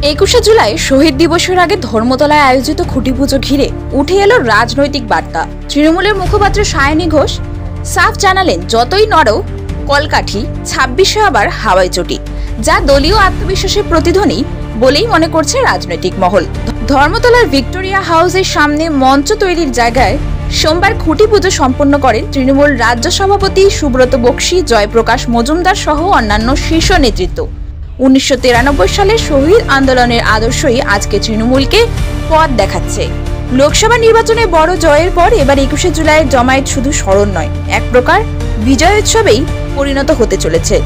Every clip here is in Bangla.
21শে জুলাই শহীদ দিবসের আগে ধর্মতলায় আয়োজিত খুঁটি পুজো ঘিরে উঠে এলো রাজনৈতিক বার্তা। তৃণমূলের মুখপাত্র সায়নী ঘোষ সাফ জানালেন, যতই নড়ো কলকাঠি, 26শে আবার হাওয়াই চটি, যা দলীয় আত্মবিশ্বাসের প্রতিধ্বনি বলেই মনে করছে রাজনৈতিক মহল। ধর্মতলার ভিক্টোরিয়া হাউসের সামনে মঞ্চ তৈরির জায়গায় সোমবার খুঁটি পুজো সম্পন্ন করেন তৃণমূল রাজ্য সভাপতি সুব্রত বক্সী, জয়প্রকাশ মজুমদার সহ অন্যান্য শীর্ষ নেতৃত্ব। 1993 সালের শহীদ আন্দোলনের আদর্শই আজকে তৃণমূলকে পথ দেখাচ্ছে। লোকসভা নির্বাচনে বড় জয়ের পর এবার 21শে জুলাইয়ের জমায়েত শুধু স্মরণ নয়, এক প্রকার বিজয় উৎসবেই পরিণত হতে চলেছে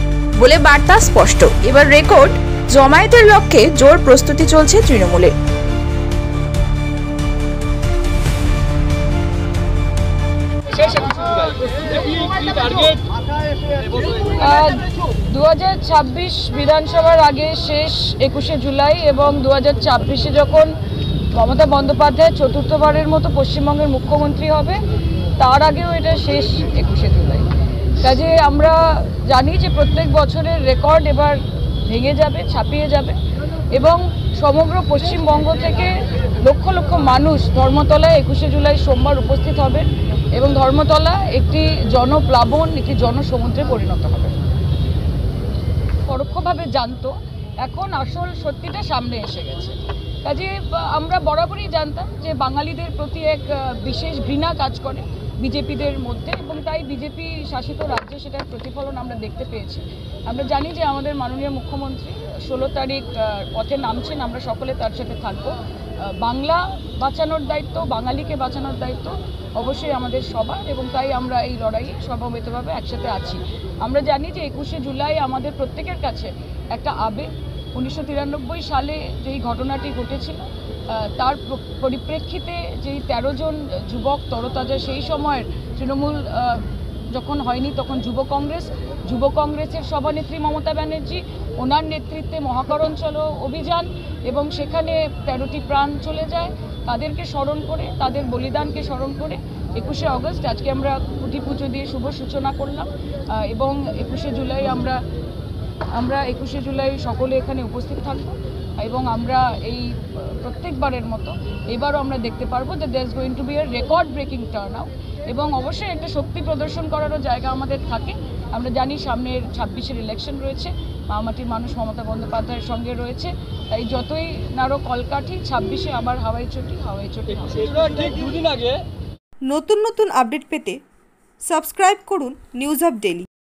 বলে বার্তা স্পষ্ট। এবার রেকর্ড জমায়েতের লক্ষ্যে জোর প্রস্তুতি চলছে তৃণমূলের। 2026 বিধানসভার আগে শেষ 21শে জুলাই এবং 2026-এ যখন মমতা বন্দ্যোপাধ্যায় চতুর্থবারের মতো পশ্চিমবঙ্গের মুখ্যমন্ত্রী হবে, তার আগেও এটা শেষ 21শে জুলাই। কাজে আমরা জানি যে প্রত্যেক বছরের রেকর্ড এবার ভেঙে যাবে, ছাপিয়ে যাবে এবং সমগ্র পশ্চিমবঙ্গ থেকে লক্ষ লক্ষ মানুষ ধর্মতলায় 21শে জুলাই সোমবার উপস্থিত হবে এবং ধর্মতলা একটি জনপ্লাবন, একটি জনসমুদ্রে পরিণত হবে। পরোক্ষভাবে জানতো, এখন আসল সত্যিটা সামনে এসে গেছে। কাজে আমরা বরাবরই জানতাম যে বাঙালিদের প্রতি এক বিশেষ ঘৃণা কাজ করে বিজেপিদের মধ্যে, এবং তাই বিজেপি শাসিত রাজ্যে সেটার প্রতিফলন আমরা দেখতে পেয়েছি। আমরা জানি যে আমাদের মাননীয় মুখ্যমন্ত্রী 16 তারিখ পথে নামছেন, আমরা সকলে তার সাথে থাকবো। বাংলা বাঁচানোর দায়িত্ব, বাঙালিকে বাঁচানোর দায়িত্ব অবশ্যই আমাদের সবার, এবং তাই আমরা এই লড়াইয়ে সমবেতভাবে একসাথে আছি। আমরা জানি যে 21শে জুলাই আমাদের প্রত্যেকের কাছে একটা আবেগ। 1993 সালে যেই ঘটনাটি ঘটেছিল তার পরিপ্রেক্ষিতে যেই 13 জন যুবক তরতাজা, সেই সময়ের তৃণমূল যখন হয়নি তখন যুব কংগ্রেসের সভানেত্রী মমতা ব্যানার্জি, ওনার নেতৃত্বে মহাকরণ চলো অভিযান, এবং সেখানে 13টি প্রাণ চলে যায়। তাদেরকে স্মরণ করে, তাদের বলিদানকে স্মরণ করে 21শে অগস্ট আজকে আমরা খুঁটি পুজো দিয়ে শুভ সূচনা করলাম এবং 21শে জুলাই আমরা 21শে জুলাই সকলে এখানে উপস্থিত থাকবো এবং আমরা এই প্রত্যেকবারের মতো এবারও আমরা দেখতে পারবো যে there is going to be a record breaking turn out, এবং অবশ্যই একটা শক্তি প্রদর্শন করারও জায়গা আমাদের থাকে। আমরা জানি সামনের 26-এর ইলেকশন রয়েছে, মামাটির মানুষ মমতা বন্দ্যোপাধ্যায়ের সঙ্গে রয়েছে, তাই যতই নাড়ো কলকাঠি, 26-এ আবার হাওয়াই চটি। নতুন নতুন আপডেট পেতে সাবস্ক্রাইব করুন নিউজ আপ ডেইলি।